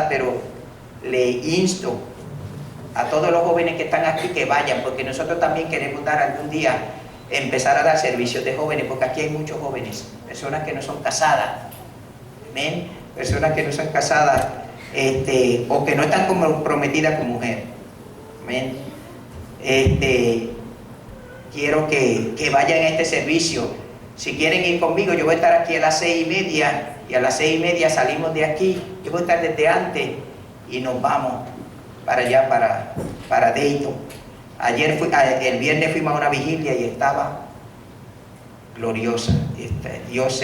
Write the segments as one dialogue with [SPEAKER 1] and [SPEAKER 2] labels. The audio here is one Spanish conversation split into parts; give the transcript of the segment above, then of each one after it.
[SPEAKER 1] Pero le insto a todos los jóvenes que están aquí que vayan, porque nosotros también queremos dar algún día, empezar a dar servicios de jóvenes, porque aquí hay muchos jóvenes, personas que no son casadas, amén, personas que no son casadas, o que no están comprometidas con mujer, amén. Quiero que vayan a este servicio. Si quieren ir conmigo, yo voy a estar aquí a las 6:30, y a las 6:30 salimos de aquí. Yo voy a estar desde antes y nos vamos para allá, para Dayton. El viernes fuimos a una vigilia y estaba gloriosa. Dios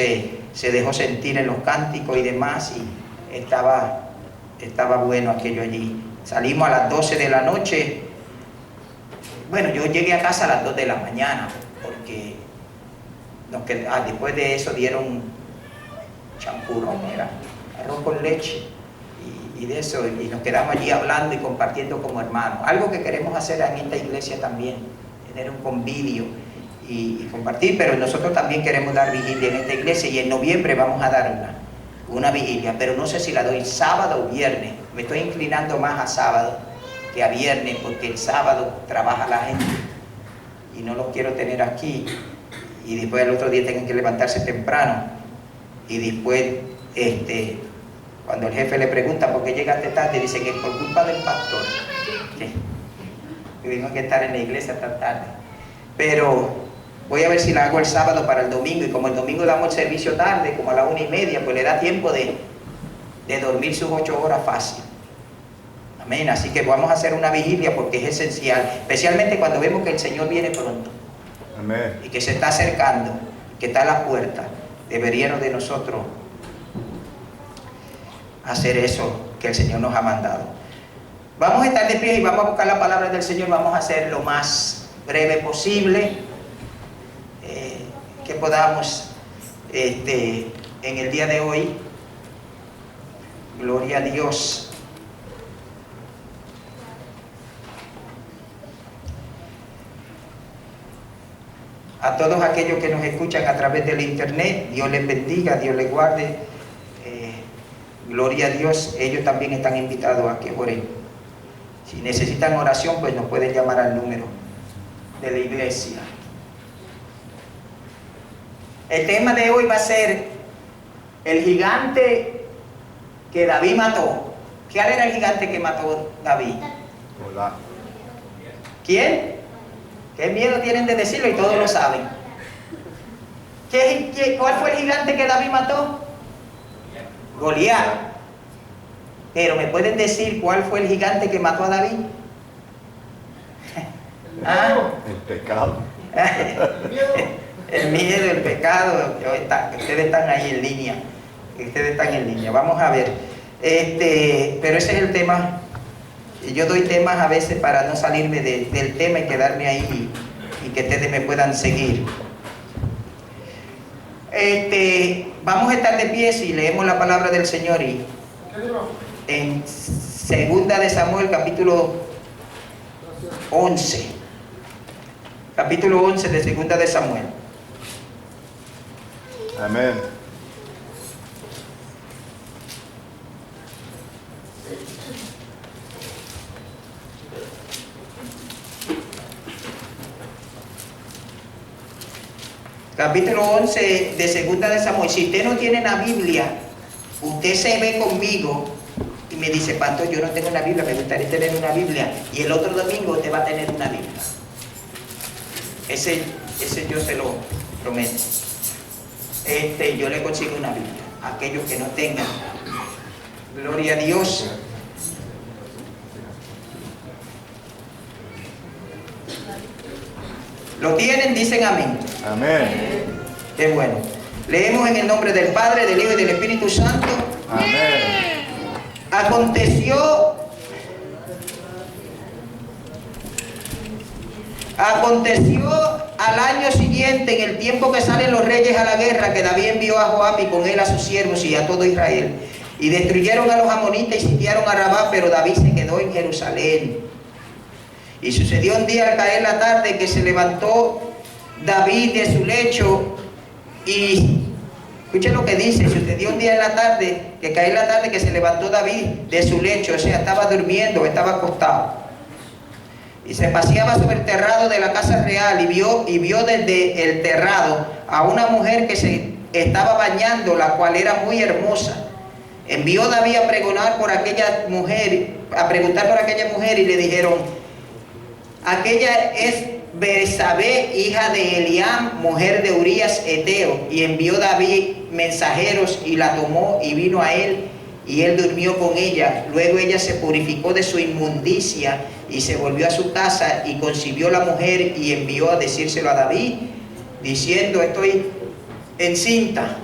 [SPEAKER 1] se dejó sentir en los cánticos y demás, y estaba bueno aquello allí. Salimos a las 12 de la noche. Bueno, yo llegué a casa a las 2 de la mañana, porque después de eso dieron champurrón, era arroz con leche y de eso, y nos quedamos allí hablando y compartiendo como hermanos. Algo que queremos hacer en esta iglesia también, tener un convivio y compartir, pero nosotros también queremos dar vigilia en esta iglesia, y en noviembre vamos a dar una vigilia, pero no sé si la doy sábado o viernes. Me estoy inclinando más a sábado que a viernes, porque el sábado trabaja la gente y no los quiero tener aquí, y después el otro día tienen que levantarse temprano, y después cuando el jefe le pregunta por qué llegaste tarde, dice que es por culpa del pastor, que tuvimos que estar en la iglesia tan tarde. Pero voy a ver si la hago el sábado para el domingo, y como el domingo damos el servicio tarde, como a las 1:30, pues le da tiempo de dormir sus 8 horas fácil. Amén. Así que vamos a hacer una vigilia, porque es esencial, especialmente cuando vemos que el Señor viene pronto. Amén. Y que se está acercando, que está a la puerta. Deberíamos de nosotros hacer eso que el Señor nos ha mandado. Vamos a estar de pie y vamos a buscar la palabra del Señor. Vamos a hacer lo más breve posible que podamos en el día de hoy. Gloria a Dios. A todos aquellos que nos escuchan a través del internet, Dios les bendiga, Dios les guarde. Gloria a Dios. Ellos también están invitados a que oren. Si necesitan oración, pues nos pueden llamar al número de la iglesia. El tema de hoy va a ser el gigante que David mató. ¿Cuál era el gigante que mató David?
[SPEAKER 2] Hola.
[SPEAKER 1] ¿Quién? ¿Qué miedo tienen de decirlo y todos lo saben? ¿Cuál fue el gigante que David mató? Goliat. Pero ¿me pueden decir cuál fue el gigante que mató a David? ¿Ah?
[SPEAKER 2] El pecado.
[SPEAKER 1] El miedo, el pecado. Ustedes están ahí en línea. Ustedes están en línea. Vamos a ver. Pero ese es el tema. Yo doy temas a veces para no salirme del tema y quedarme ahí y que ustedes me puedan seguir. Vamos a estar de pie y leemos la palabra del Señor, y en Segunda de Samuel, capítulo 11. Capítulo 11 de Segunda de Samuel.
[SPEAKER 2] Amén.
[SPEAKER 1] Capítulo 11 de Segunda de Samuel. Si usted no tiene la Biblia, usted se ve conmigo y me dice: pastor, yo no tengo una Biblia, me gustaría tener una Biblia. Y el otro domingo usted va a tener una Biblia. Ese yo se lo prometo. yo le consigo una Biblia a aquellos que no tengan. Gloria a Dios. ¿Lo tienen? Dicen amén.
[SPEAKER 2] Amén.
[SPEAKER 1] Qué bueno. Leemos en el nombre del Padre, del Hijo y del Espíritu Santo.
[SPEAKER 2] Amén.
[SPEAKER 1] Aconteció al año siguiente, en el tiempo que salen los reyes a la guerra, que David envió a Joab y con él a sus siervos y a todo Israel. Y destruyeron a los amonitas y sitiaron a Rabá, pero David se quedó en Jerusalén. Y sucedió un día al caer la tarde que se levantó David de su lecho y, escuchen lo que dice, sucedió un día en la tarde, que cae la tarde que se levantó David de su lecho, o sea, estaba durmiendo, estaba acostado. Y se paseaba sobre el terrado de la casa real y vio desde el terrado a una mujer que se estaba bañando, la cual era muy hermosa. Envió David a preguntar por aquella mujer y le dijeron: aquella es Bersabé, hija de Eliam, mujer de Urías Eteo. Y envió David mensajeros y la tomó y vino a él, y él durmió con ella. Luego ella se purificó de su inmundicia y se volvió a su casa y concibió la mujer y envió a decírselo a David, diciendo: estoy encinta.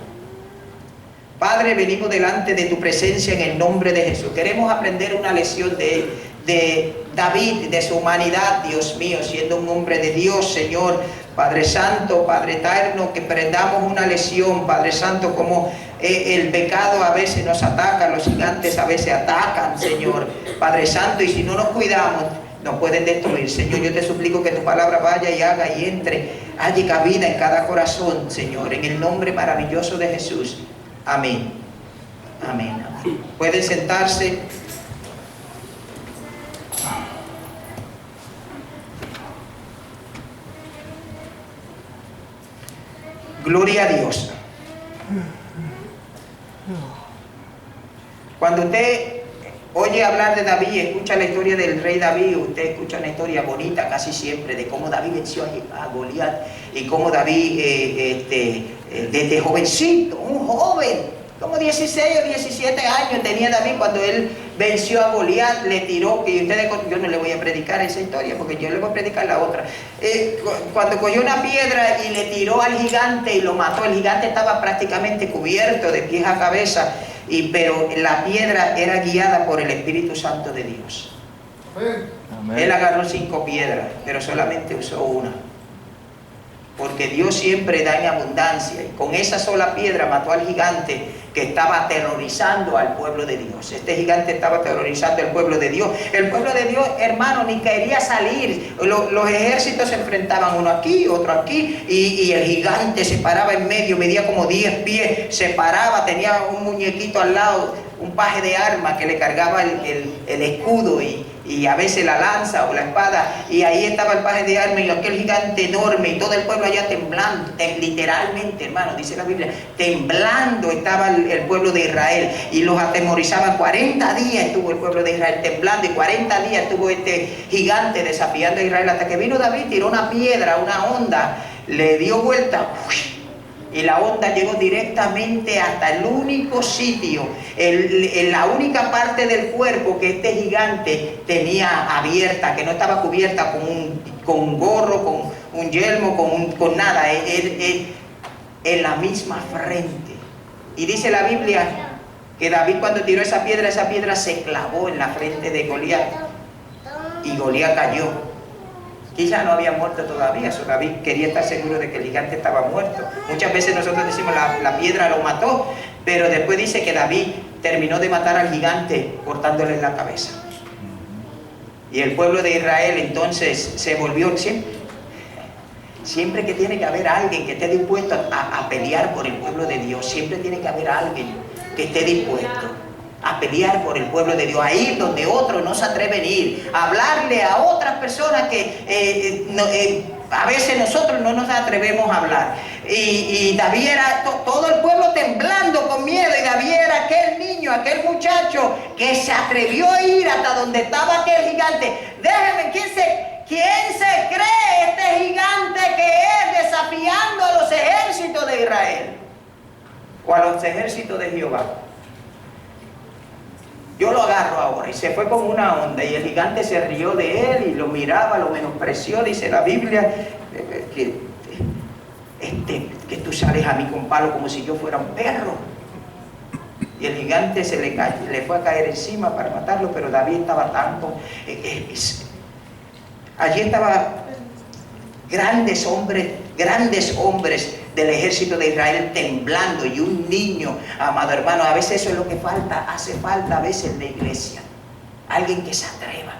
[SPEAKER 1] Padre, venimos delante de tu presencia en el nombre de Jesús. Queremos aprender una lección de David, de su humanidad, Dios mío, siendo un hombre de Dios, Señor. Padre Santo, Padre Eterno, que aprendamos una lección, Padre Santo, como el pecado a veces nos ataca, los gigantes a veces atacan, Señor. Padre Santo, y si no nos cuidamos, nos pueden destruir. Señor, yo te suplico que tu palabra vaya y haga y entre, halle cabida en cada corazón, Señor, en el nombre maravilloso de Jesús. Amén. Amén. Amén. Pueden sentarse. Gloria a Dios. Cuando usted oye hablar de David, escucha la historia del rey David, usted escucha una historia bonita casi siempre de cómo David venció a Goliat y cómo David desde jovencito, un joven, como 16 o 17 años tenía David cuando él venció a Goliat, le tiró, que ustedes, yo no le voy a predicar esa historia porque yo le voy a predicar la otra. Cuando cogió una piedra y le tiró al gigante y lo mató, el gigante estaba prácticamente cubierto de pies a cabeza, pero la piedra era guiada por el Espíritu Santo de Dios. Amén. Él agarró 5 piedras, pero solamente usó una. Porque Dios siempre da en abundancia. Y con esa sola piedra mató al gigante que estaba aterrorizando al pueblo de Dios. Este gigante estaba aterrorizando al pueblo de Dios. El pueblo de Dios, hermano, ni quería salir. Los ejércitos se enfrentaban uno aquí, otro aquí. Y el gigante se paraba en medio, medía como 10 pies. Se paraba, tenía un muñequito al lado, un paje de armas que le cargaba el escudo y a veces la lanza o la espada, y ahí estaba el paje de armas y aquel gigante enorme y todo el pueblo allá temblando, literalmente, hermano, dice la Biblia, temblando estaba el pueblo de Israel y los atemorizaban. 40 días estuvo el pueblo de Israel temblando y 40 días estuvo este gigante desafiando a Israel hasta que vino David, tiró una piedra, una onda, le dio vuelta y la onda llegó directamente hasta el único sitio, la única parte del cuerpo que este gigante tenía abierta, que no estaba cubierta con un gorro, con un yelmo, con nada, en la misma frente. Y dice la Biblia que David, cuando tiró esa piedra se clavó en la frente de Goliat y Goliat cayó. Quizá no había muerto todavía, so David quería estar seguro de que el gigante estaba muerto. Muchas veces nosotros decimos la piedra lo mató, pero después dice que David terminó de matar al gigante cortándole la cabeza. Y el pueblo de Israel entonces se volvió siempre que tiene que haber alguien que esté dispuesto a pelear por el pueblo de Dios, siempre tiene que haber alguien que esté dispuesto a pelear por el pueblo de Dios, a ir donde otros no se atreven a ir, a hablarle a otras personas que a veces nosotros no nos atrevemos a hablar. Y David era todo el pueblo temblando con miedo, y David era aquel niño, aquel muchacho que se atrevió a ir hasta donde estaba aquel gigante. Déjenme, ¿quién se cree este gigante que es desafiando a los ejércitos de Israel? o a los ejércitos de Jehová. Yo lo agarro ahora. Y se fue como una onda y el gigante se rió de él y lo miraba, lo menospreció. Dice la Biblia que tú sales a mí con palo como si yo fuera un perro. Y el gigante le fue a caer encima para matarlo, pero David estaba tanto... allí estaban grandes hombres del ejército de Israel temblando, y un niño, amado hermano. A veces eso es lo que hace falta a veces en la iglesia. Alguien que se atreva.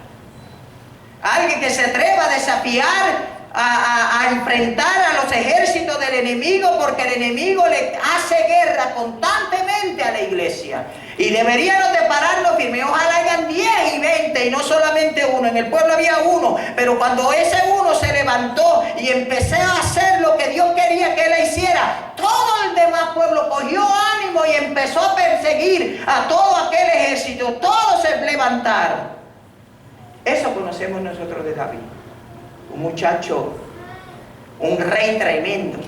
[SPEAKER 1] Alguien que se atreva a desafiar, a enfrentar a los ejércitos del enemigo, porque el enemigo le hace guerra constantemente a la iglesia. Y deberíamos de pararnos firme. Ojalá hayan 10 y 20 y no solamente uno. En el pueblo había uno, pero cuando ese uno se levantó y empezó a hacer lo que Dios quería que él hiciera, todo el demás pueblo cogió ánimo y empezó a perseguir a todo aquel ejército. Todos se levantaron. Eso conocemos nosotros de David. Un muchacho, un rey tremendo.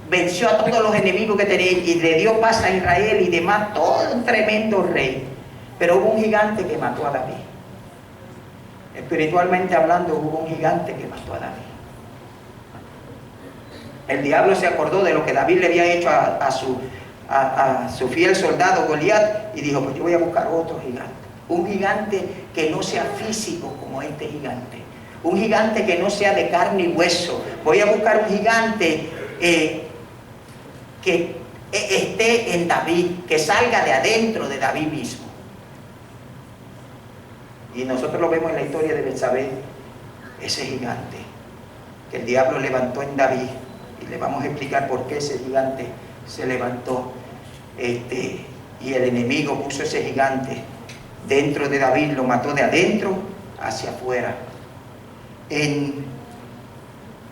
[SPEAKER 1] Venció a todos los enemigos que tenía y le dio paz a Israel y demás. Todo un tremendo rey. Pero hubo un gigante que mató a David. Espiritualmente hablando, hubo un gigante que mató a David. El diablo se acordó de lo que David le había hecho a su fiel soldado Goliat y dijo: pues yo voy a buscar otro gigante. Un gigante que no sea físico como este gigante. Un gigante que no sea de carne y hueso. Voy a buscar un gigante que esté en David, que salga de adentro de David mismo. Y nosotros lo vemos en la historia de Betsabé, ese gigante que el diablo levantó en David. Y le vamos a explicar por qué ese gigante se levantó. Y el enemigo puso ese gigante dentro de David, lo mató de adentro hacia afuera.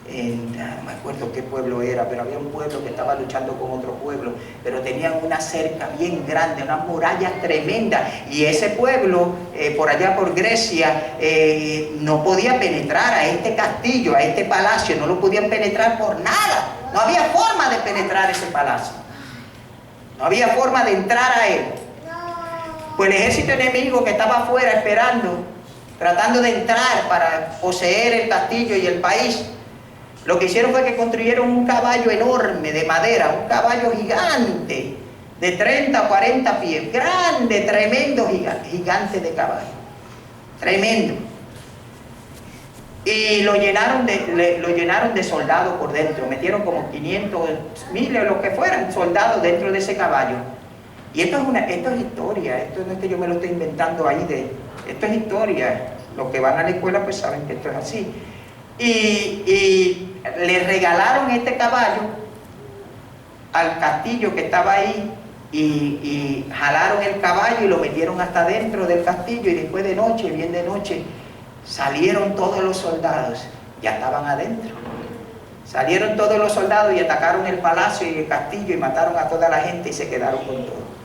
[SPEAKER 1] No me acuerdo qué pueblo era, pero había un pueblo que estaba luchando con otro pueblo, pero tenían una cerca bien grande, unas murallas tremendas, y ese pueblo, por allá por Grecia, no podía penetrar a este castillo, a este palacio, no lo podían penetrar por nada. No había forma de penetrar ese palacio, no había forma de entrar a él. Pues el ejército enemigo que estaba afuera esperando, tratando de entrar para poseer el castillo y el país, lo que hicieron fue que construyeron un caballo enorme de madera, un caballo gigante de 30 o 40 pies, grande, tremendo gigante de caballo, tremendo. Y lo llenaron de soldados por dentro, metieron como 500, 1000 o lo que fueran soldados dentro de ese caballo. Y esto es historia, esto no es que yo me lo estoy inventando ahí, esto es historia. Los que van a la escuela pues saben que esto es así. Y le regalaron este caballo al castillo que estaba ahí, y jalaron el caballo y lo metieron hasta dentro del castillo, y después de noche, bien de noche, salieron todos los soldados, ya estaban adentro. Salieron todos los soldados y atacaron el palacio y el castillo y mataron a toda la gente y se quedaron con todo.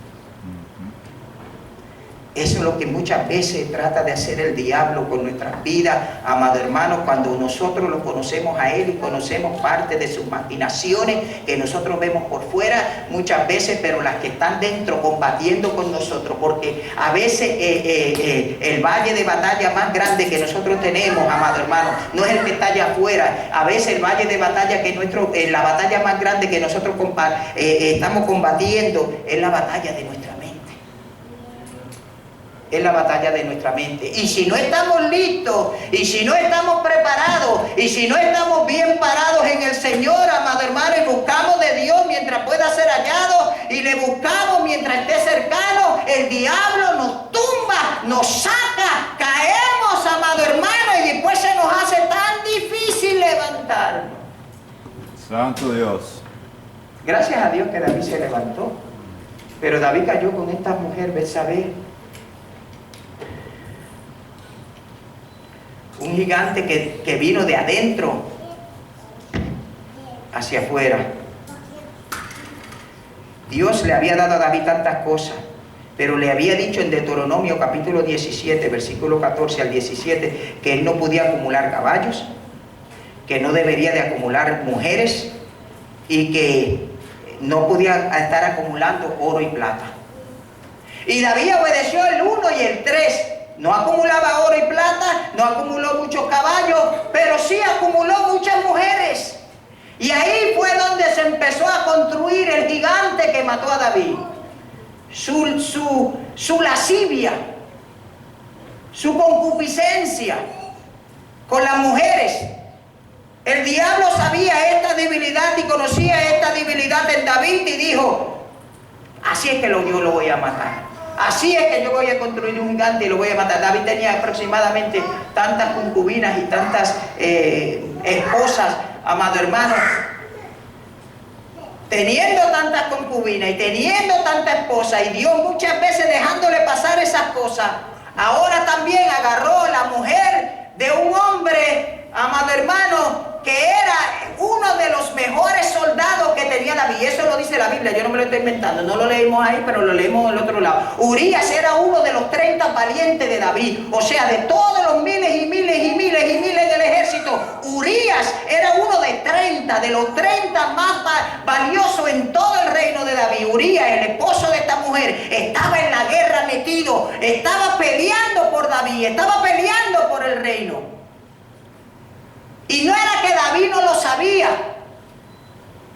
[SPEAKER 1] Eso es lo que muchas veces trata de hacer el diablo con nuestras vidas, amado hermano, cuando nosotros lo conocemos a él y conocemos parte de sus maquinaciones que nosotros vemos por fuera muchas veces, pero las que están dentro combatiendo con nosotros, porque a veces el valle de batalla más grande que nosotros tenemos, amado hermano, no es el que está allá afuera. A veces el valle de batalla la batalla más grande que nosotros estamos combatiendo es la batalla de nuestra mente. Es la batalla de nuestra mente. Y si no estamos listos, y si no estamos preparados, y si no estamos bien parados en el Señor, amado hermano, y buscamos de Dios mientras pueda ser hallado, y le buscamos mientras esté cercano, el diablo nos tumba, nos saca, caemos, amado hermano, y después se nos hace tan difícil levantarnos.
[SPEAKER 2] Santo Dios.
[SPEAKER 1] Gracias a Dios que David se levantó, pero David cayó con esta mujer Betsabé. Un gigante que vino de adentro hacia afuera. Dios le había dado a David tantas cosas, pero le había dicho en Deuteronomio capítulo 17, versículo 14 al 17, que él no podía acumular caballos, que no debería de acumular mujeres, y que no podía estar acumulando oro y plata. Y David obedeció el 1 y el 3. No acumulaba oro y plata, no acumuló muchos caballos, pero sí acumuló muchas mujeres. Y ahí fue donde se empezó a construir el gigante que mató a David. Su lascivia, su concupiscencia con las mujeres. El diablo sabía esta debilidad y conocía esta debilidad en David y dijo: así es que yo lo voy a matar. Así es que yo voy a construir un gigante y lo voy a matar. David tenía aproximadamente tantas concubinas y tantas esposas, amado hermano. Teniendo tantas concubinas y teniendo tanta esposa, y Dios muchas veces dejándole pasar esas cosas, ahora también agarró la mujer de un hombre, amado hermano, que era uno de los mejores soldados que tenía David. Eso lo dice la Biblia, yo no me lo estoy inventando, no lo leemos ahí, pero lo leemos en el otro lado. Urías era uno de los 30 valientes de David, o sea, de todos los miles y miles y miles y miles del ejército, Urías era uno de 30, de los 30 más valiosos en todo el reino de David. Urías, el esposo de esta mujer, estaba en la guerra metido, estaba peleando por David, estaba peleando por el reino. Y no era que David no lo sabía.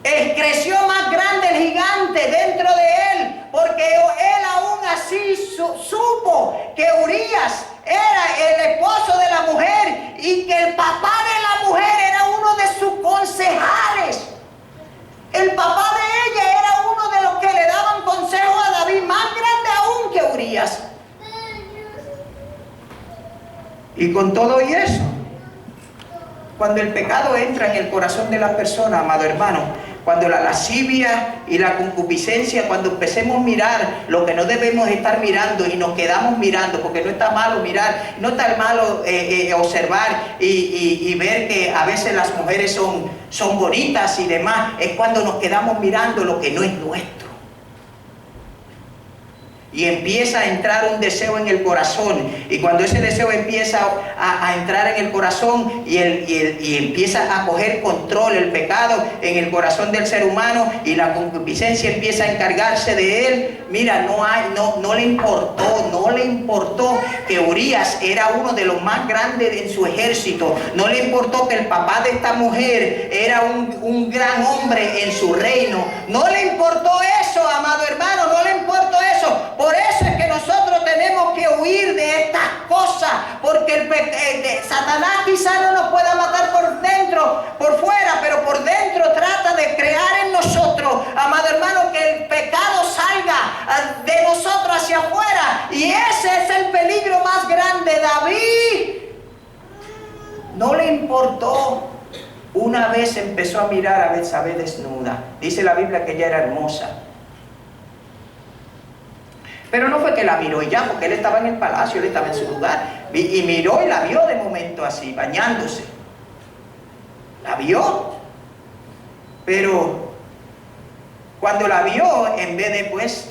[SPEAKER 1] Creció más grande el gigante dentro de él, porque él aún así supo que Urías era el esposo de la mujer y que el papá de la mujer era uno de sus concejales. El papá de ella era uno de los que le daban consejo a David, más grande aún que Urías. Y con todo y eso, cuando el pecado entra en el corazón de las personas, amado hermano, cuando la lascivia y la concupiscencia, cuando empecemos a mirar lo que no debemos estar mirando y nos quedamos mirando, porque no está malo mirar, no está malo observar y ver que a veces las mujeres son bonitas y demás, es cuando nos quedamos mirando lo que no es nuestro. Y empieza a entrar un deseo en el corazón. Y cuando ese deseo empieza a entrar en el corazón y empieza a coger control el pecado en el corazón del ser humano y la concupiscencia empieza a encargarse de él, mira, no le importó que Urías era uno de los más grandes en su ejército. No le importó que el papá de esta mujer era un gran hombre en su reino. No le importó eso, amado hermano, no le importó eso. Por eso es que nosotros tenemos que huir de estas cosas, porque Satanás quizá no nos pueda matar por dentro, por fuera, pero por dentro trata de crear en nosotros, amado hermano, que el pecado salga de nosotros hacia afuera, y ese es el peligro más grande. David no le importó. Una vez empezó a mirar a Betsabé desnuda. Dice la Biblia que ella era hermosa. Pero no fue que la miró y ya, porque él estaba en el palacio, él estaba en su lugar. Y miró y la vio de momento así, bañándose. La vio. Pero cuando la vio, en vez de pues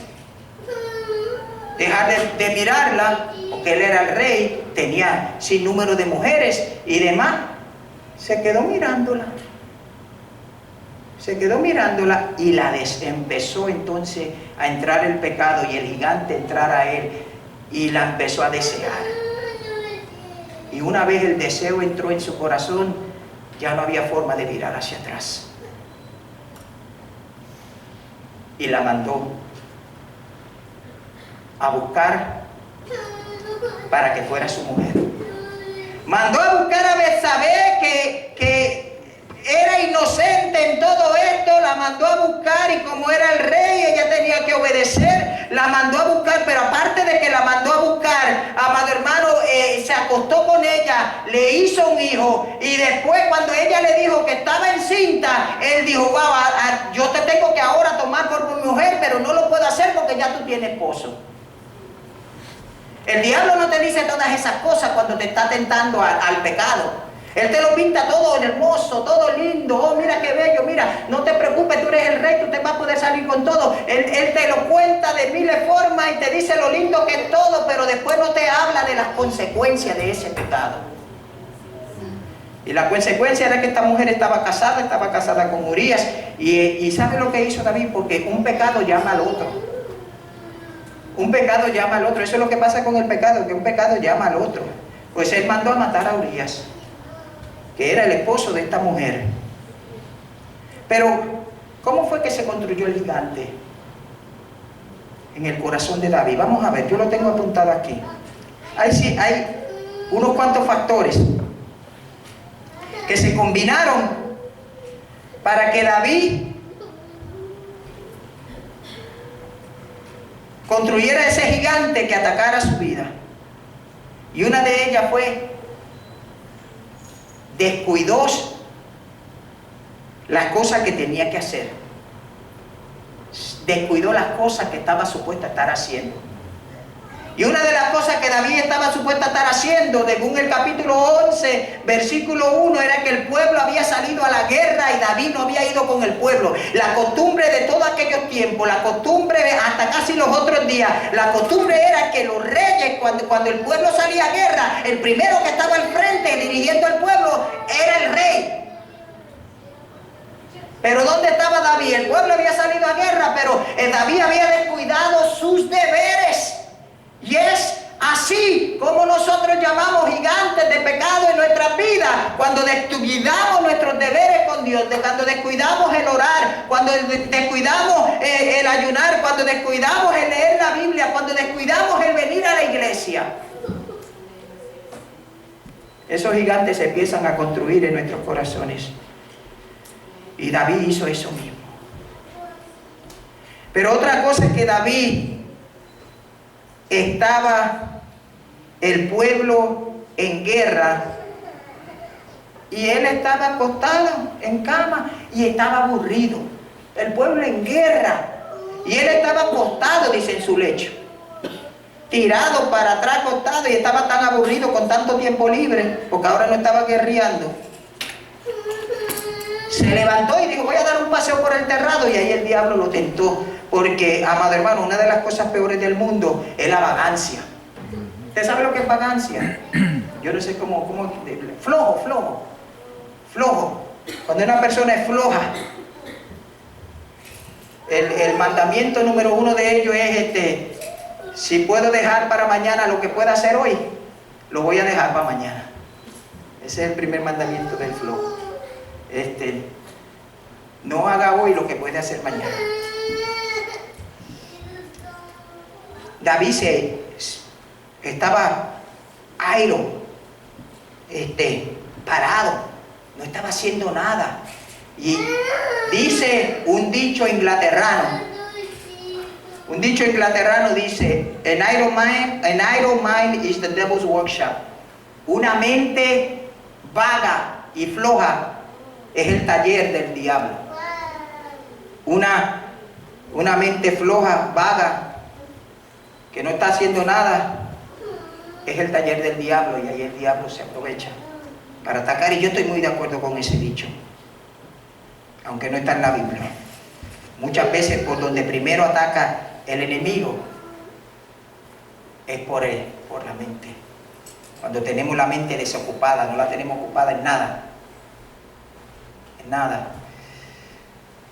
[SPEAKER 1] dejar de mirarla, porque él era el rey, tenía sin número de mujeres y demás, se quedó mirándola. Se quedó mirándola y empezó entonces a entrar el pecado y el gigante entrar a él y la empezó a desear. Y una vez el deseo entró en su corazón, ya no había forma de mirar hacia atrás. Y la mandó a buscar para que fuera su mujer. Mandó a buscar a Betsabé que era inocente en todo esto, la mandó a buscar, y como era el rey, ella tenía que obedecer, la mandó a buscar. Pero aparte de que la mandó a buscar, amado hermano, se acostó con ella, le hizo un hijo, y después cuando ella le dijo que estaba encinta, él dijo: wow, yo te tengo que ahora tomar por mi mujer, pero no lo puedo hacer porque ya tú tienes esposo. El diablo no te dice todas esas cosas cuando te está tentando al pecado. Él te lo pinta todo hermoso, todo lindo. Oh, mira qué bello, mira, no te preocupes, tú eres el rey, tú te vas a poder salir con todo. Él te lo cuenta de miles formas y te dice lo lindo que es todo, pero después no te habla de las consecuencias de ese pecado. Y la consecuencia era que esta mujer estaba casada con Urías. Y ¿sabe lo que hizo David? Porque un pecado llama al otro. Un pecado llama al otro. Eso es lo que pasa con el pecado, que un pecado llama al otro. Pues él mandó a matar a Urías, que era el esposo de esta mujer. Pero, ¿cómo fue que se construyó el gigante en el corazón de David? Vamos a ver, yo lo tengo apuntado aquí. Hay unos cuantos factores que se combinaron para que David construyera ese gigante que atacara su vida. Y una de ellas fue: descuidó las cosas que tenía que hacer. Descuidó las cosas que estaba supuesta a estar haciendo. Y una de las cosas que David estaba supuesta a estar haciendo, según el capítulo 11, versículo 1, era que el pueblo había salido a la guerra y David no había ido con el pueblo. La costumbre de todos aquellos tiempos, la costumbre hasta casi los otros días, la costumbre era que los reyes, cuando el pueblo salía a guerra, el primero que estaba al frente dirigiendo al pueblo era el rey. Pero ¿dónde estaba David? El pueblo había salido a guerra, pero David había descuidado sus deberes. Y es así como nosotros llamamos gigantes de pecado en nuestras vidas. Cuando descuidamos nuestros deberes con Dios, cuando descuidamos el orar, cuando descuidamos el ayunar, cuando descuidamos el leer la Biblia, cuando descuidamos el venir a la iglesia. Esos gigantes se empiezan a construir en nuestros corazones. Y David hizo eso mismo. Pero otra cosa es que David estaba el pueblo en guerra y él estaba acostado en cama y estaba aburrido. El pueblo en guerra y él estaba acostado, dice, en su lecho, tirado para atrás, acostado, y estaba tan aburrido con tanto tiempo libre, porque ahora no estaba guerreando. Se levantó y dijo: voy a dar un paseo por el terrado. Y ahí el diablo lo tentó. Porque, amado hermano, una de las cosas peores del mundo es la vagancia. ¿Usted sabe lo que es vagancia? Yo no sé cómo flojo. Cuando una persona es floja, el mandamiento número 1 de ellos es si puedo dejar para mañana lo que pueda hacer hoy, lo voy a dejar para mañana. Ese es el primer mandamiento del flojo. No haga hoy lo que puede hacer mañana. David estaba parado, no estaba haciendo nada. Y dice un dicho inglaterrano dice: an idle mind is the devil's workshop. Una mente vaga y floja es el taller del diablo. Una mente floja, vaga, que no está haciendo nada, es el taller del diablo, y ahí el diablo se aprovecha para atacar. Y yo estoy muy de acuerdo con ese dicho, aunque no está en la Biblia. Muchas veces por donde primero ataca el enemigo es por la mente. Cuando tenemos la mente desocupada, no la tenemos ocupada en nada. En nada.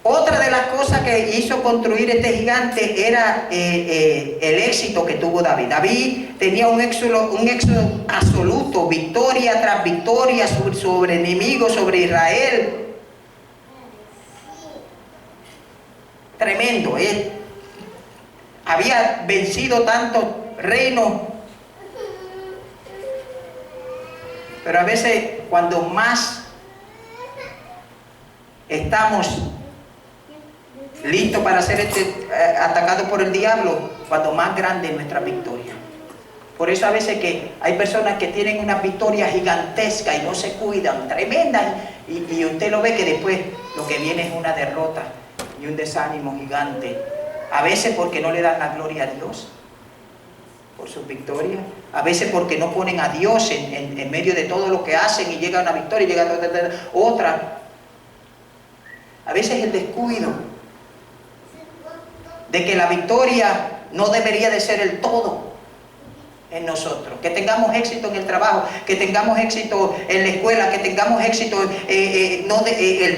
[SPEAKER 1] Otra de las cosas que hizo construir este gigante era el éxito que tuvo David. David tenía un éxito absoluto, victoria tras victoria sobre enemigos, sobre Israel. Tremendo. Él había vencido tantos reinos. Pero a veces, cuando más estamos listos para ser atacados por el diablo, cuando más grande es nuestra victoria. Por eso a veces que hay personas que tienen una victoria gigantesca y no se cuidan, tremendas, y usted lo ve que después lo que viene es una derrota y un desánimo gigante. A veces porque no le dan la gloria a Dios por sus victorias, a veces porque no ponen a Dios en medio de todo lo que hacen, y llega una victoria y llega otra. A veces el descuido de que la victoria no debería de ser el todo. en nosotros, que tengamos éxito en el trabajo, que tengamos éxito en la escuela, que tengamos éxito el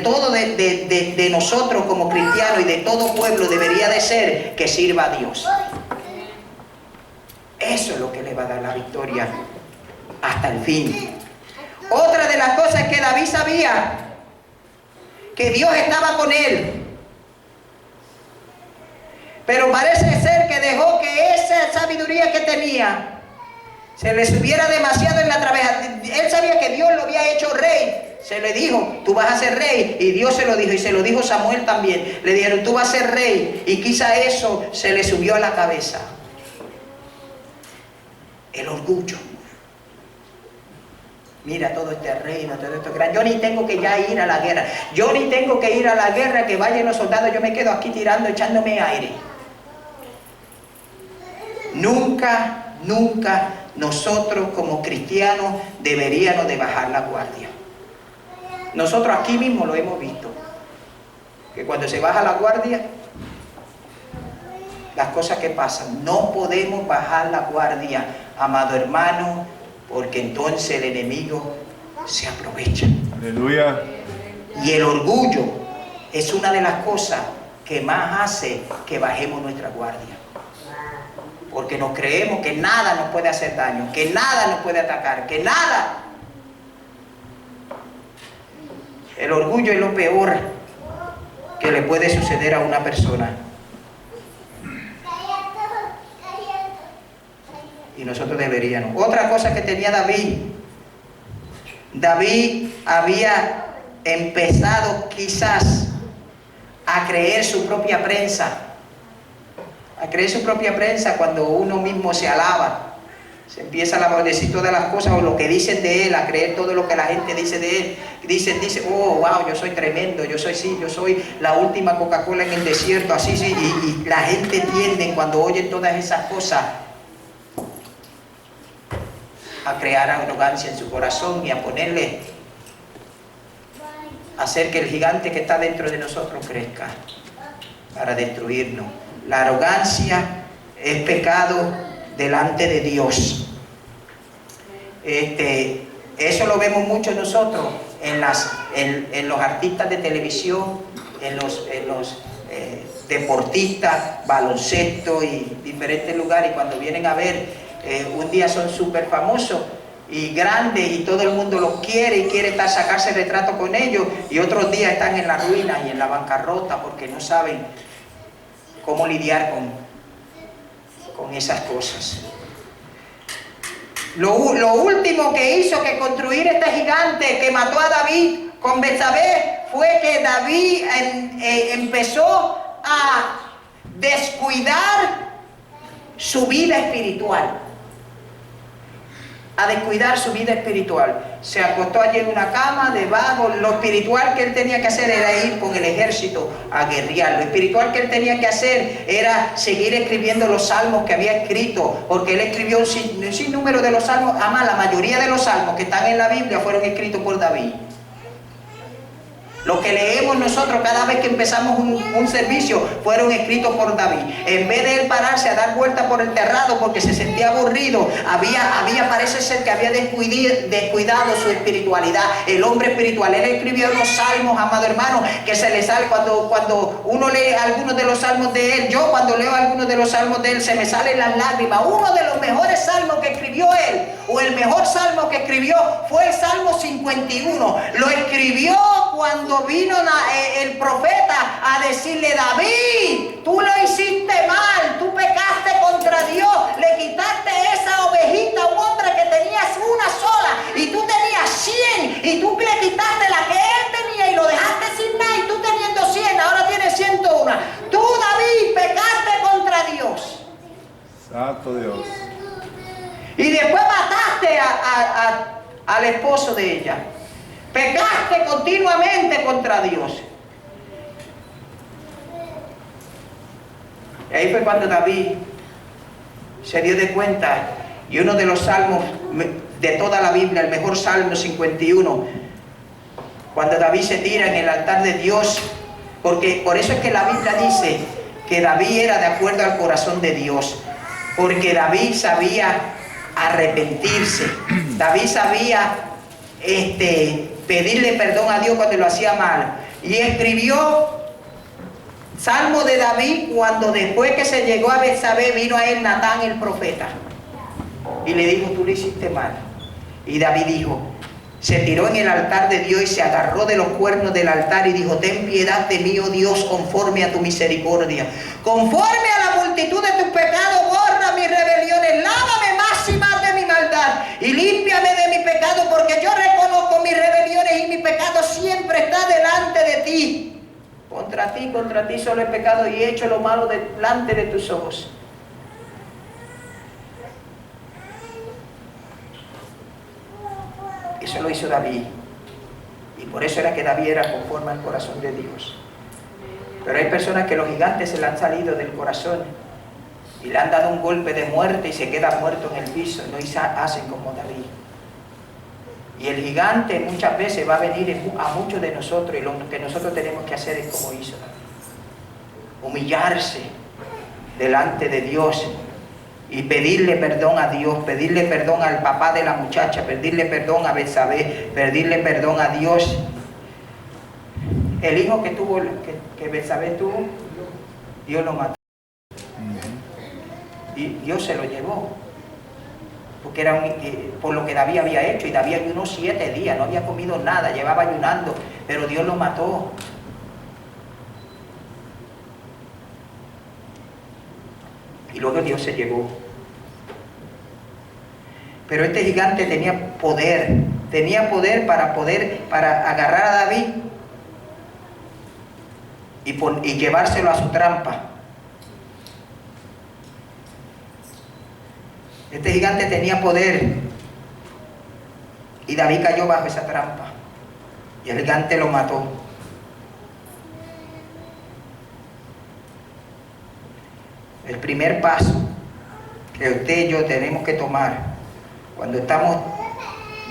[SPEAKER 1] todo de nosotros como cristianos y de todo pueblo debería de ser que sirva a Dios. Eso es lo que le va a dar la victoria hasta el fin. Otra de las cosas es que David sabía que Dios estaba con él, pero parece ser que dejó que esa sabiduría que tenía se le subiera demasiado en la travesa. Él sabía que Dios lo había hecho rey. Se le dijo, tú vas a ser rey. Y Dios se lo dijo, y se lo dijo Samuel también. Le dijeron, tú vas a ser rey. Y quizá eso se le subió a la cabeza. El orgullo. Mira todo este reino, todo esto grande. Yo ni tengo que ya ir a la guerra. Yo ni tengo que ir a la guerra, que vayan los soldados. Yo me quedo aquí tirando, echándome aire. Nunca, nunca nosotros como cristianos deberíamos de bajar la guardia. Nosotros aquí mismo lo hemos visto, que cuando se baja la guardia, las cosas que pasan. No podemos bajar la guardia, amado hermano, porque entonces el enemigo se aprovecha.
[SPEAKER 2] Aleluya.
[SPEAKER 1] Y el orgullo es una de las cosas que más hace que bajemos nuestra guardia. Porque nos creemos que nada nos puede hacer daño, que nada nos puede atacar, que nada. El orgullo es lo peor que le puede suceder a una persona. Y nosotros deberíamos. Otra cosa que tenía David. David había empezado quizás a creer su propia prensa. A creer su propia prensa cuando uno mismo se alaba. Se empieza a decir todas las cosas o lo que dicen de él, a creer todo lo que la gente dice de él. Dice, oh, wow, yo soy tremendo, yo soy la última Coca-Cola en el desierto, así, sí. Y la gente tiende, cuando oyen todas esas cosas, a crear arrogancia en su corazón y a hacer que el gigante que está dentro de nosotros crezca para destruirnos. La arrogancia es pecado delante de Dios. Eso lo vemos mucho nosotros en los artistas de televisión, en los deportistas, baloncesto y diferentes lugares. Y cuando vienen a ver, un día son súper famosos y grandes y todo el mundo los quiere y quiere sacarse retrato con ellos, y otros días están en la ruina y en la bancarrota porque no saben cómo lidiar con esas cosas. Lo último que hizo que construir este gigante que mató a David con Betsabé fue que David empezó a descuidar su vida espiritual. A descuidar su vida espiritual. Se acostó allí en una cama, debajo. Lo espiritual que él tenía que hacer era ir con el ejército a guerrear. Lo espiritual que él tenía que hacer era seguir escribiendo los salmos que había escrito, porque él escribió un sinnúmero de los salmos. Además, la mayoría de los salmos que están en la Biblia fueron escritos por David. Lo que leemos nosotros cada vez que empezamos un servicio fueron escritos por David. En vez de él pararse a dar vueltas por el terrado porque se sentía aburrido, parece ser que había descuidado su espiritualidad. El hombre espiritual, él escribió unos salmos, amado hermano, que se le sale cuando uno lee algunos de los salmos de él. Yo cuando leo algunos de los salmos de él se me salen las lágrimas. Uno de los mejores salmos que escribió él, o el mejor salmo que escribió, fue el Salmo 51. Lo escribió cuando vino el profeta a decirle: David, tú lo hiciste mal, tú pecaste contra Dios, le quitaste esa ovejita a un hombre que tenías una sola y tú tenías 100, y tú le quitaste la que él tenía y lo dejaste sin nada, y tú teniendo 100, ahora tienes 101. Tú, David, pecaste contra Dios.
[SPEAKER 2] Santo Dios.
[SPEAKER 1] Y después mataste al esposo de ella. Pecaste continuamente contra Dios. Y ahí fue cuando David se dio de cuenta. Y uno de los salmos de toda la Biblia, el mejor Salmo 51, cuando David se tira en el altar de Dios, porque por eso es que la Biblia dice que David era de acuerdo al corazón de Dios, porque David sabía arrepentirse. David sabía pedirle perdón a Dios cuando lo hacía mal. Y escribió Salmo de David cuando después que se llegó a Betsabé vino a él Natán el profeta. Y le dijo, tú le hiciste mal. Y David dijo, se tiró en el altar de Dios y se agarró de los cuernos del altar y dijo, ten piedad de mí, oh Dios, conforme a tu misericordia. Conforme a la multitud de tus pecados, borra mis rebeliones, lávame más y más de mi maldad y límpiame de mi pecado, porque yo reconozco mis rebeliones y mi pecado siempre está delante de ti. Contra ti solo he pecado y he hecho lo malo delante de tus ojos. Eso lo hizo David. Y por eso era que David era conforme al corazón de Dios. Pero hay personas que los gigantes se le han salido del corazón y le han dado un golpe de muerte y se queda muerto en el piso. No hacen como David. Y el gigante muchas veces va a venir a muchos de nosotros, y lo que nosotros tenemos que hacer es como hizo David. Humillarse delante de Dios y pedirle perdón a Dios, pedirle perdón al papá de la muchacha, pedirle perdón a Betsabé, pedirle perdón a Dios. El hijo que tuvo, que Betsabé tuvo, Dios lo mató. Y Dios se lo llevó. Porque era por lo que David había hecho, y David ayunó 7 días, no había comido nada, llevaba ayunando, pero Dios lo mató. Y luego Dios se llevó. Pero este gigante tenía poder para agarrar a David y llevárselo a su trampa. Este gigante tenía poder y David cayó bajo esa trampa y el gigante lo mató. El primer paso que usted y yo tenemos que tomar cuando estamos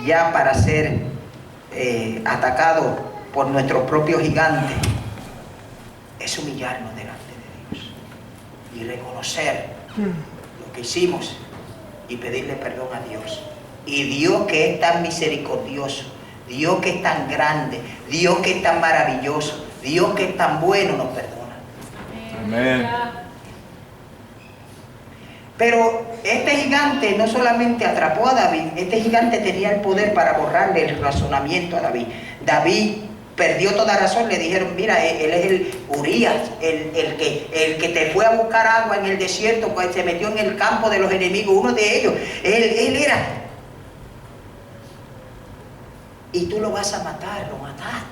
[SPEAKER 1] ya para ser atacados por nuestros propios gigantes es humillarnos delante de Dios y reconocer lo que hicimos y pedirle perdón a Dios. Y Dios, que es tan misericordioso, Dios que es tan grande, Dios que es tan maravilloso, Dios que es tan bueno, nos perdona.
[SPEAKER 2] Amén.
[SPEAKER 1] Pero este gigante no solamente atrapó a David, este gigante tenía el poder para borrarle el razonamiento a David. David perdió toda razón, le dijeron, mira, él es el Urías, el que te fue a buscar agua en el desierto, pues se metió en el campo de los enemigos, uno de ellos, él era. Y tú lo vas a matar, lo mataste.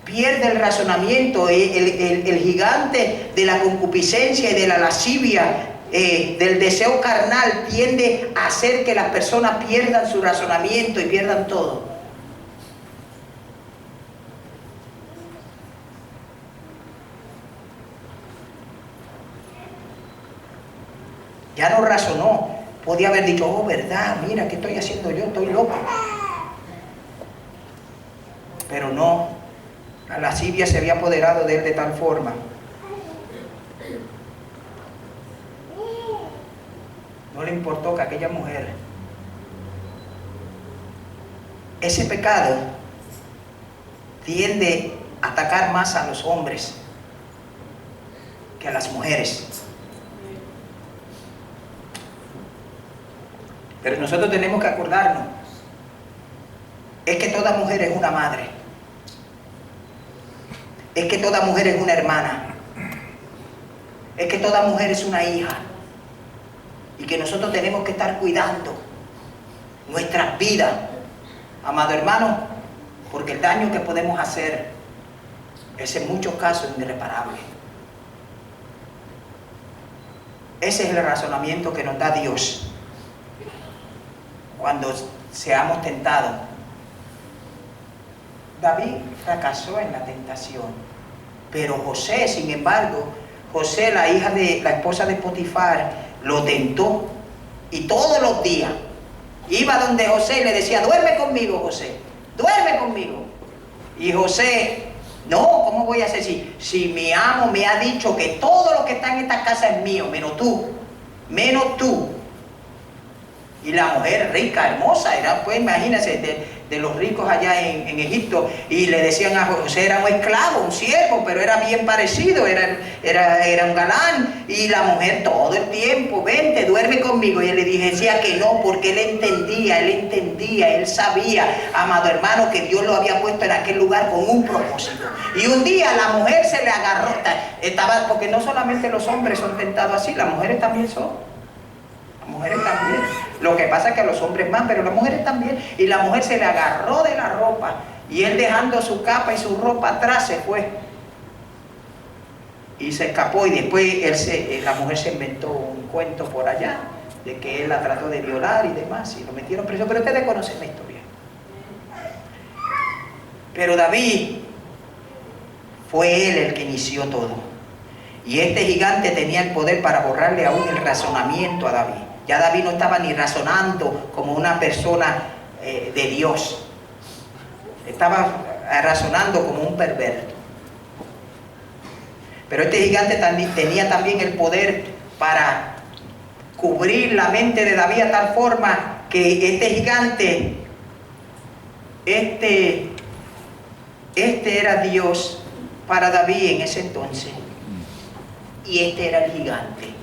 [SPEAKER 1] Pierde el razonamiento, el gigante de la concupiscencia y de la lascivia, del deseo carnal, tiende a hacer que las personas pierdan su razonamiento y pierdan todo. Ya no razonó, podía haber dicho, oh verdad, mira, ¿qué estoy haciendo yo? Estoy loco. Pero no, la lascivia se había apoderado de él de tal forma. No le importó que aquella mujer, ese pecado tiende a atacar más a los hombres que a las mujeres. Pero nosotros tenemos que acordarnos, es que toda mujer es una madre, es que toda mujer es una hermana, es que toda mujer es una hija, y que nosotros tenemos que estar cuidando nuestras vidas, amado hermano, porque el daño que podemos hacer es en muchos casos irreparable. Ese es el razonamiento que nos da Dios cuando seamos tentados. David fracasó en la tentación, pero José, sin embargo, José, la esposa de Potifar, lo tentó, y todos los días iba donde José y le decía, duerme conmigo, José, duerme conmigo. Y José, no, ¿cómo voy a hacer si mi amo me ha dicho que todo lo que está en esta casa es mío, menos tú? menos tú. Y la mujer rica, hermosa, era, pues imagínense, de los ricos allá en Egipto, y le decían a José, era un esclavo, un siervo, pero era bien parecido, era un galán, y la mujer todo el tiempo, vente, duerme conmigo, y él le decía que no, porque él entendía, él sabía, amado hermano, que Dios lo había puesto en aquel lugar con un propósito. Y un día la mujer se le agarró, porque no solamente los hombres son tentados así, las mujeres también son. Mujeres también. Lo que pasa es que a los hombres más, pero las mujeres también. Y la mujer se le agarró de la ropa y él, dejando su capa y su ropa atrás, se fue y se escapó. Y después la mujer se inventó un cuento por allá de que él la trató de violar y demás, y lo metieron preso. Pero ustedes conocen la historia. Pero David fue él el que inició todo, y este gigante tenía el poder para borrarle aún el razonamiento a David. Ya David no estaba ni razonando como una persona de Dios. Estaba razonando como un perverso. Pero este gigante tenía también el poder para cubrir la mente de David a tal forma que este gigante, este era Dios para David en ese entonces. Y este era el gigante.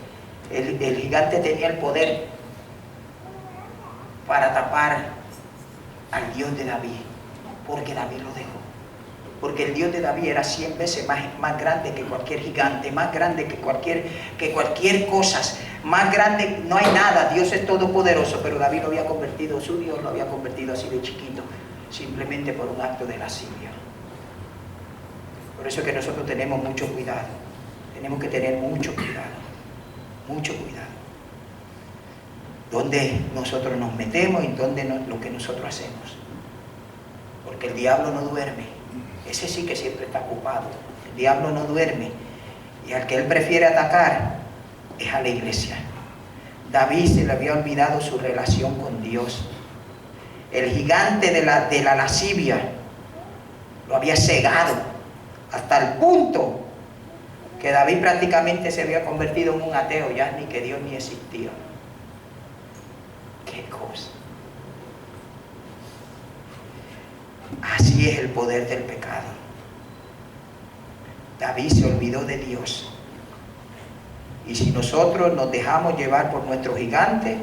[SPEAKER 1] El gigante tenía el poder para tapar al Dios de David, porque David lo dejó. Porque el Dios de David era 100 veces más grande que cualquier gigante, más grande que cualquier cosa, más grande, no hay nada. Dios es todopoderoso, pero David lo había convertido, su Dios lo había convertido así de chiquito, simplemente por un acto de lascivia. Por eso es que nosotros tenemos mucho cuidado, tenemos que tener mucho cuidado. Mucho cuidado. Donde nosotros nos metemos y lo que nosotros hacemos. Porque el diablo no duerme. Ese sí que siempre está ocupado. El diablo no duerme. Y al que él prefiere atacar es a la iglesia. David se le había olvidado su relación con Dios. El gigante de la lascivia lo había cegado hasta el punto que David prácticamente se había convertido en un ateo, ya ni que Dios ni existía. ¡Qué cosa! Así es el poder del pecado. David se olvidó de Dios. Y si nosotros nos dejamos llevar por nuestro gigante,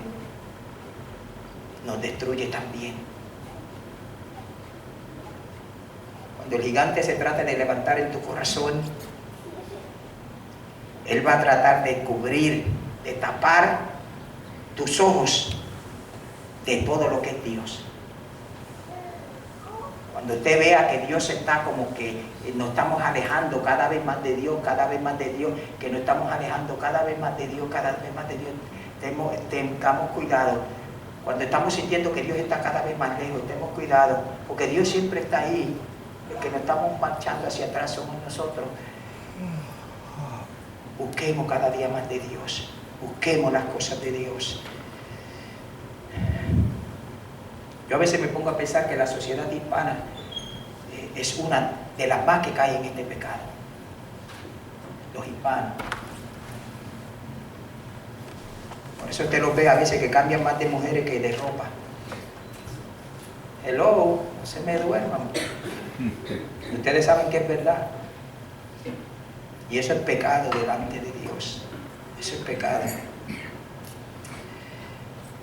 [SPEAKER 1] nos destruye también. Cuando el gigante se trata de levantar en tu corazón, él va a tratar de cubrir, de tapar tus ojos de todo lo que es Dios. Cuando usted vea que Dios está como que nos estamos alejando cada vez más de Dios, que nos estamos alejando cada vez más de Dios, tengamos cuidado. Cuando estamos sintiendo que Dios está cada vez más lejos, tengamos cuidado, porque Dios siempre está ahí. El que nos estamos marchando hacia atrás somos nosotros. Busquemos cada día más de Dios. Busquemos las cosas de Dios. Yo a veces me pongo a pensar que la sociedad hispana es una de las más que cae en este pecado. Los hispanos. Por eso usted los ve a veces que cambian más de mujeres que de ropa. Hello, no se me duerman. Ustedes saben que es verdad. Y eso es pecado delante de Dios. Eso es pecado.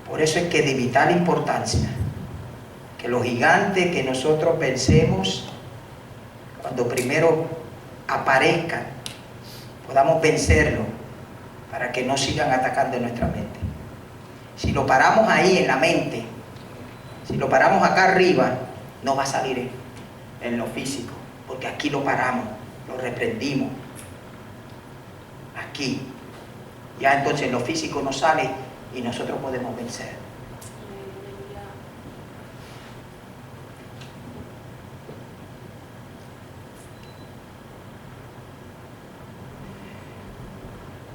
[SPEAKER 1] Por eso es que de vital importancia que los gigantes que nosotros vencemos, cuando primero aparezcan, podamos vencerlo para que no sigan atacando nuestra mente. Si lo paramos ahí en la mente, si lo paramos acá arriba, no va a salir en lo físico, porque aquí lo paramos, lo reprendimos. Aquí. Ya entonces en lo físico no sale y nosotros podemos vencer.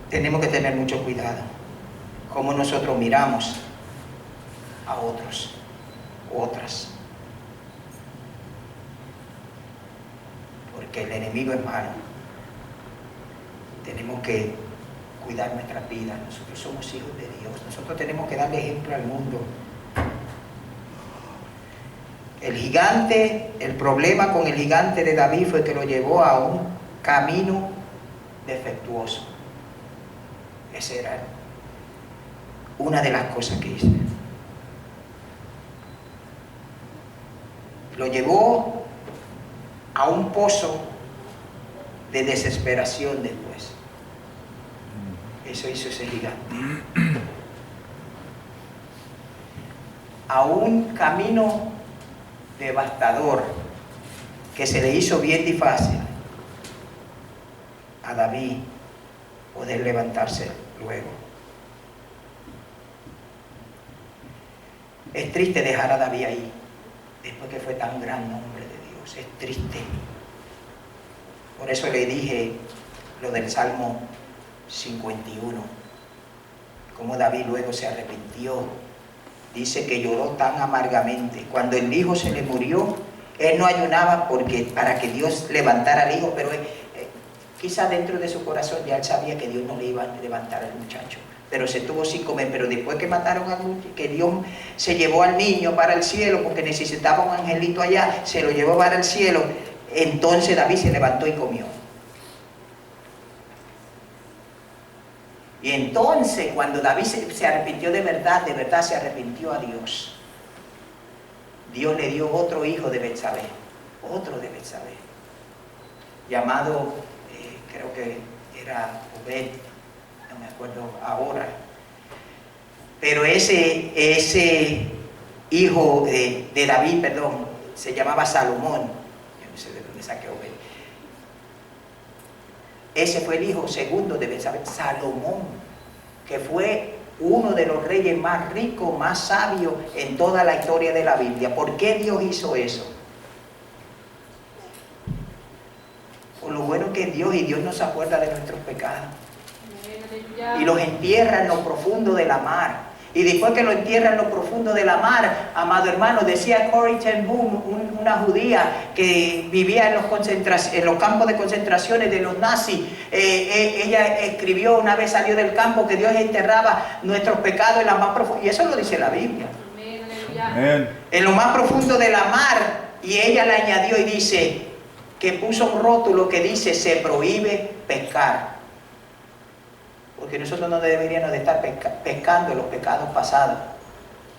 [SPEAKER 1] Tenemos que tener mucho cuidado cómo nosotros miramos a otros, otras. Porque el enemigo es malo. Tenemos que cuidar nuestras vidas. Nosotros somos hijos de Dios. Nosotros tenemos que darle ejemplo al mundo. El gigante, el problema con el gigante de David fue que lo llevó a un camino defectuoso. Esa era una de las cosas que hizo. Lo llevó a un pozo de desesperación después. Eso hizo ese gigante. A un camino devastador que se le hizo bien difícil a David poder levantarse luego. Es triste dejar a David ahí después que fue tan gran hombre de Dios. Es triste. Por eso le dije lo del Salmo 51, como David luego se arrepintió. Dice que lloró tan amargamente. Cuando el hijo se le murió, él no ayunaba para que Dios levantara al hijo, pero quizá dentro de su corazón ya él sabía que Dios no le iba a levantar al muchacho. Pero se tuvo sin comer. Pero después que mataron al muchacho, que Dios se llevó al niño para el cielo, porque necesitaba un angelito allá, se lo llevó para el cielo, entonces David se levantó y comió. Y entonces, cuando David se arrepintió de verdad se arrepintió a Dios. Dios le dio otro hijo de Betsabé, llamado, creo que era Obed, no me acuerdo ahora. Pero ese hijo de David, se llamaba Salomón. Yo no sé de dónde saqué Obed. Ese fue el hijo segundo de Betsabé, Salomón, que fue uno de los reyes más ricos, más sabios en toda la historia de la Biblia. ¿Por qué Dios hizo eso? Por lo bueno que es Dios, y Dios no se acuerda de nuestros pecados. Y los entierra en lo profundo de la mar. Y después que lo entierra en lo profundo de la mar, amado hermano, decía Corrie ten Boom, una judía que vivía en los campos de concentraciones de los nazis. Ella escribió, una vez salió del campo, que Dios enterraba nuestros pecados en la más profunda. Y eso lo dice la Biblia.
[SPEAKER 2] Amén.
[SPEAKER 1] En lo más profundo de la mar. Y ella le añadió y dice que puso un rótulo que dice: se prohíbe pescar. Porque nosotros no deberíamos de estar pescando los pecados pasados.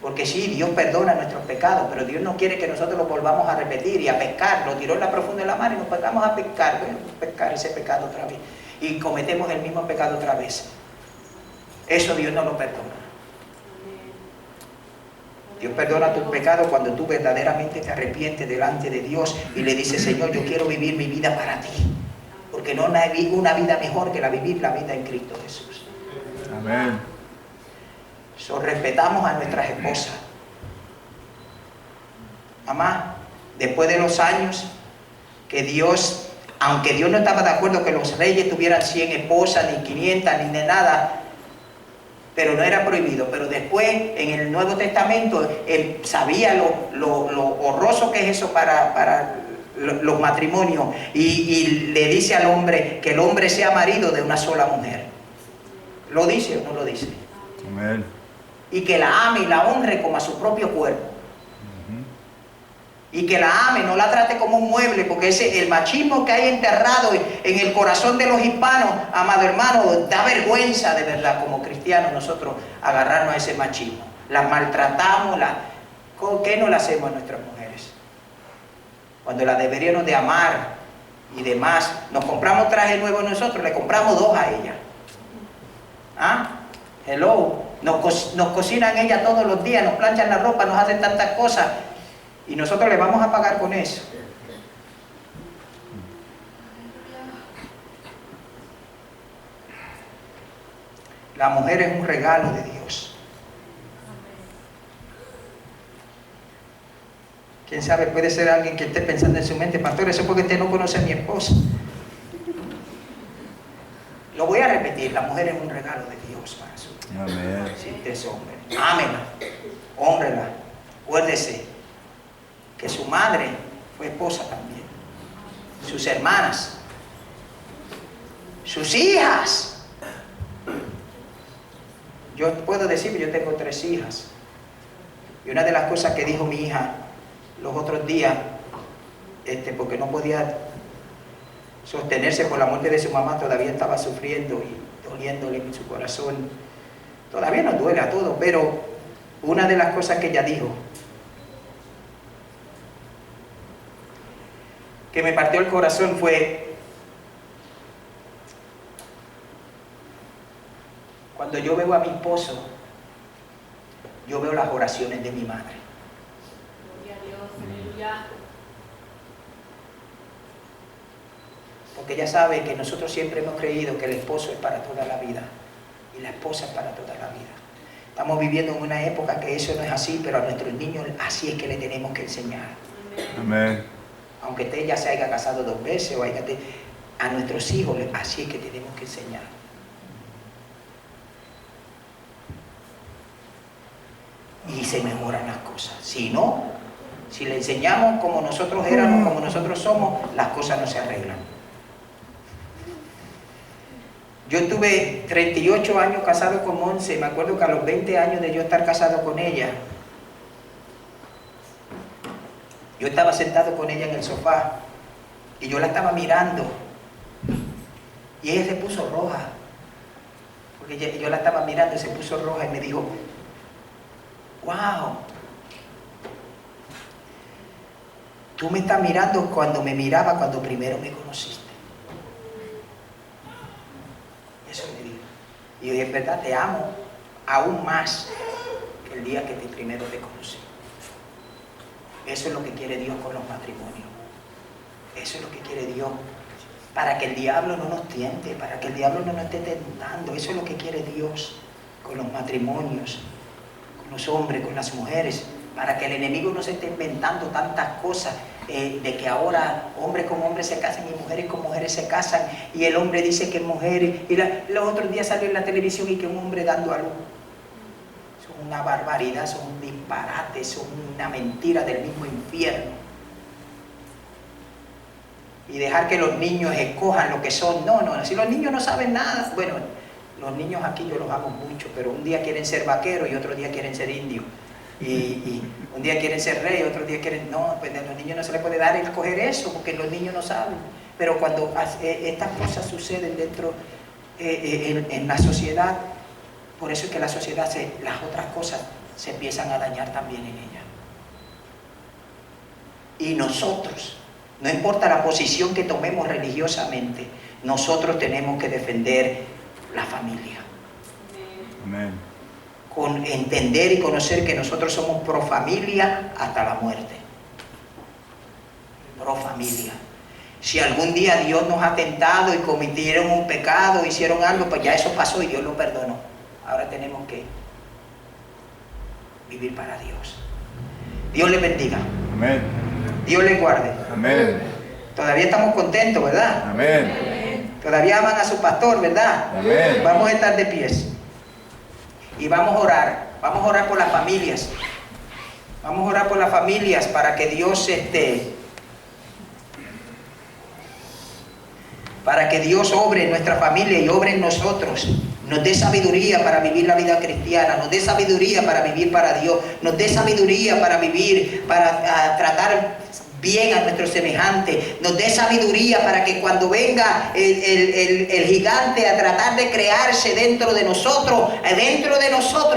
[SPEAKER 1] Porque sí, Dios perdona nuestros pecados, pero Dios no quiere que nosotros los volvamos a repetir y a pescar. Lo tiró en la profunda de la mar y nos pegamos a pescar. Bueno, pescar ese pecado otra vez. Y cometemos el mismo pecado otra vez. Eso Dios no lo perdona. Dios perdona tus pecados cuando tú verdaderamente te arrepientes delante de Dios y le dices: Señor, yo quiero vivir mi vida para ti. Porque no hay una vida mejor que vivir la vida en Cristo Jesús.
[SPEAKER 2] Amén.
[SPEAKER 1] Respetamos a nuestras esposas. Mamá, después de los años que Dios, aunque Dios no estaba de acuerdo que los reyes tuvieran 100 esposas, ni 500, ni de nada, pero no era prohibido. Pero después, en el Nuevo Testamento, él sabía lo horroroso que es eso para los matrimonios, y le dice al hombre que el hombre sea marido de una sola mujer. ¿Lo dice o no lo dice?
[SPEAKER 2] Amén.
[SPEAKER 1] Y que la ame y la honre como a su propio cuerpo. Y que la ame, no la trate como un mueble, porque el machismo que hay enterrado en el corazón de los hispanos, amado hermano, da vergüenza de verdad como cristianos nosotros agarrarnos a ese machismo. Las maltratamos, ¿con qué no la hacemos a nuestras mujeres? Cuando las deberíamos de amar y demás. Nos compramos traje nuevo nosotros, le compramos 2 a ella. ¿Ah? Hello. Nos cocinan ella todos los días, nos planchan la ropa, nos hacen tantas cosas. Y nosotros le vamos a pagar con eso. La mujer es un regalo de Dios. Quién sabe, puede ser alguien que esté pensando en su mente: pastor, eso es porque usted no conoce a mi esposa. Lo voy a repetir: la mujer es un regalo de Dios para su vida.
[SPEAKER 2] Amén.
[SPEAKER 1] Si usted es hombre, ámela, hónrela. Acuérdese que su madre fue esposa también, sus hermanas, sus hijas. Yo puedo decir que yo tengo 3 hijas. Y una de las cosas que dijo mi hija los otros días, porque no podía sostenerse por la muerte de su mamá, todavía estaba sufriendo y doliéndole en su corazón. Todavía nos duele a todos, pero una de las cosas que ella dijo, que me partió el corazón, fue: cuando yo veo a mi esposo, yo veo las oraciones de mi madre.
[SPEAKER 3] Gloria a Dios, aleluya.
[SPEAKER 1] Porque ella sabe que nosotros siempre hemos creído que el esposo es para toda la vida y la esposa es para toda la vida. Estamos viviendo en una época que eso no es así, pero a nuestros niños así es que le tenemos que enseñar.
[SPEAKER 2] Amén.
[SPEAKER 1] Aunque usted ya se haya casado 2 veces, a nuestros hijos así es que tenemos que enseñar. Y se mejoran las cosas. Si no, si le enseñamos como nosotros éramos, como nosotros somos, las cosas no se arreglan. Yo estuve 38 años casado con Monse. Me acuerdo que a los 20 años de yo estar casado con ella, yo estaba sentado con ella en el sofá y yo la estaba mirando y ella se puso roja, porque yo la estaba mirando y se puso roja y me dijo: wow, tú me estás mirando cuando me miraba cuando primero me conociste. Eso me dijo. Y yo dije: es verdad, te amo aún más que el día que primero te conocí. Eso es lo que quiere Dios con los matrimonios. Eso es lo que quiere Dios. Para que el diablo no nos tiente, para que el diablo no nos esté tentando. Eso es lo que quiere Dios con los matrimonios, con los hombres, con las mujeres. Para que el enemigo no se esté inventando tantas cosas, de que ahora hombres con hombres se casan y mujeres con mujeres se casan. Y el hombre dice que es mujer. Y los otros días salió en la televisión y que un hombre dando a luz. Son una barbaridad, son un disparate, son una mentira del mismo infierno. Y dejar que los niños escojan lo que son. No, si los niños no saben nada. Bueno, los niños aquí yo los amo mucho, pero un día quieren ser vaqueros y otro día quieren ser indios. Y un día quieren ser rey, otro día quieren... No, pues a los niños no se les puede dar el coger eso, porque los niños no saben. Pero cuando estas cosas suceden dentro, en la sociedad, por eso es que la sociedad, las otras cosas se empiezan a dañar también en ella. Y nosotros, no importa la posición que tomemos religiosamente, nosotros tenemos que defender la familia.
[SPEAKER 2] Amén.
[SPEAKER 1] Con entender y conocer que nosotros somos pro familia hasta la muerte. Pro familia. Si algún día Dios nos ha tentado y cometieron un pecado, hicieron algo, pues ya eso pasó y Dios lo perdonó. Ahora tenemos que vivir para Dios. Dios les bendiga.
[SPEAKER 2] Amén.
[SPEAKER 1] Dios les guarde.
[SPEAKER 2] Amén.
[SPEAKER 1] Todavía estamos contentos, ¿verdad?
[SPEAKER 2] Amén.
[SPEAKER 1] Todavía aman a su pastor, ¿verdad?
[SPEAKER 2] Amén.
[SPEAKER 1] Vamos a estar de pies. Y vamos a orar. Vamos a orar por las familias. Vamos a orar por las familias para que Dios para que Dios obre en nuestra familia y obre en nosotros. Nos dé sabiduría para vivir la vida cristiana, nos dé sabiduría para vivir para Dios, nos dé sabiduría para vivir, para tratar bien a nuestros semejantes, nos dé sabiduría para que cuando venga el gigante a tratar de crearse dentro de nosotros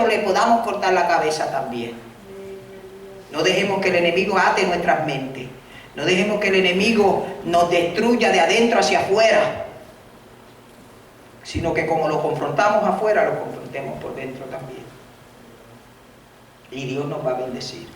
[SPEAKER 1] le podamos cortar la cabeza también. No dejemos que el enemigo ate nuestras mentes, no dejemos que el enemigo nos destruya de adentro hacia afuera, sino que como lo confrontamos afuera, lo confrontemos por dentro también. Y Dios nos va a bendecir.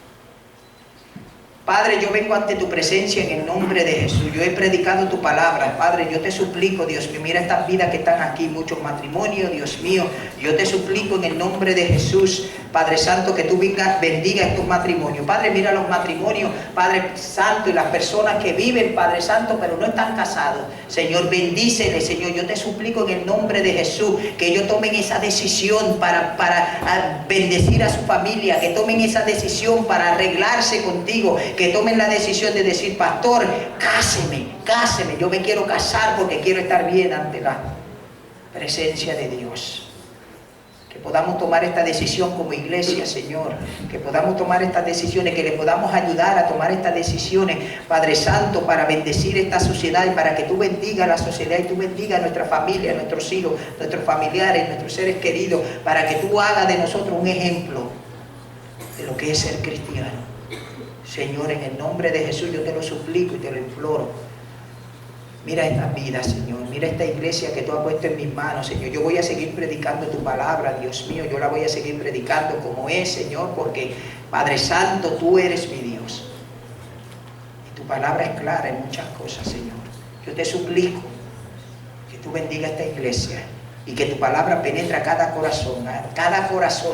[SPEAKER 1] Padre, yo vengo ante tu presencia en el nombre de Jesús. Yo he predicado tu palabra. Padre, yo te suplico, Dios mío, mira estas vidas que están aquí, muchos matrimonios, Dios mío. Yo te suplico en el nombre de Jesús, Padre Santo, que tú bendiga estos matrimonios. Padre, mira los matrimonios, Padre Santo, y las personas que viven, Padre Santo, pero no están casados. Señor, bendíceles, Señor. Yo te suplico en el nombre de Jesús que ellos tomen esa decisión para bendecir a su familia, que tomen esa decisión para arreglarse contigo, que tomen la decisión de decir: pastor, cáseme, yo me quiero casar porque quiero estar bien ante la presencia de Dios. Que podamos tomar esta decisión como iglesia, Señor. Que podamos tomar estas decisiones, que le podamos ayudar a tomar estas decisiones, Padre Santo, para bendecir esta sociedad y para que tú bendigas la sociedad y tú bendigas a nuestra familia, a nuestros hijos, nuestros familiares, nuestros seres queridos, para que tú hagas de nosotros un ejemplo de lo que es ser cristiano. Señor, en el nombre de Jesús yo te lo suplico y te lo imploro. Mira estas vidas, Señor. Mira esta iglesia que tú has puesto en mis manos, Señor. Yo voy a seguir predicando tu palabra, Dios mío. Yo la voy a seguir predicando como es, Señor, porque, Padre Santo, tú eres mi Dios. Y tu palabra es clara en muchas cosas, Señor. Yo te suplico que tú bendiga esta iglesia y que tu palabra penetre a cada corazón,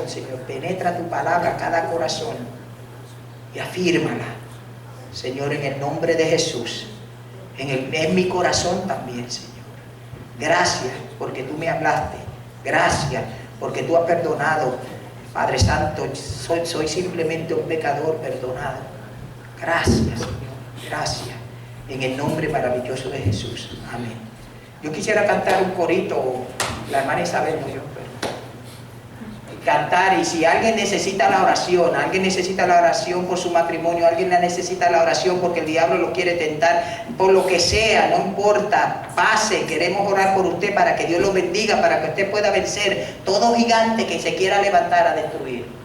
[SPEAKER 1] Señor. Penetra tu palabra a cada corazón y afírmala, Señor, en el nombre de Jesús. En mi corazón también, Señor. Gracias porque tú me hablaste. Gracias porque tú has perdonado. Padre Santo, soy simplemente un pecador perdonado. Gracias, Señor. Gracias. En el nombre maravilloso de Jesús. Amén. Yo quisiera cantar un corito. La hermana Isabel no, yo. Cantar, y si alguien necesita la oración por su matrimonio, alguien necesita la oración porque el diablo lo quiere tentar, por lo que sea, no importa, pase, queremos orar por usted para que Dios lo bendiga, para que usted pueda vencer todo gigante que se quiera levantar a destruir.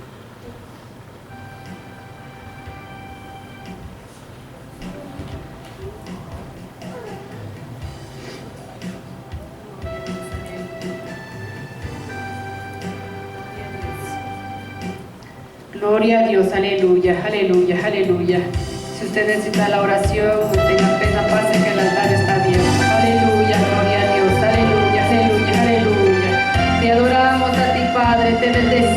[SPEAKER 4] Gloria a Dios, aleluya, aleluya, aleluya. Si usted necesita la oración, no tenga pena, pase que el altar está abierto. Aleluya, gloria a Dios, aleluya, aleluya, aleluya. Te adoramos a ti, Padre, te bendecimos.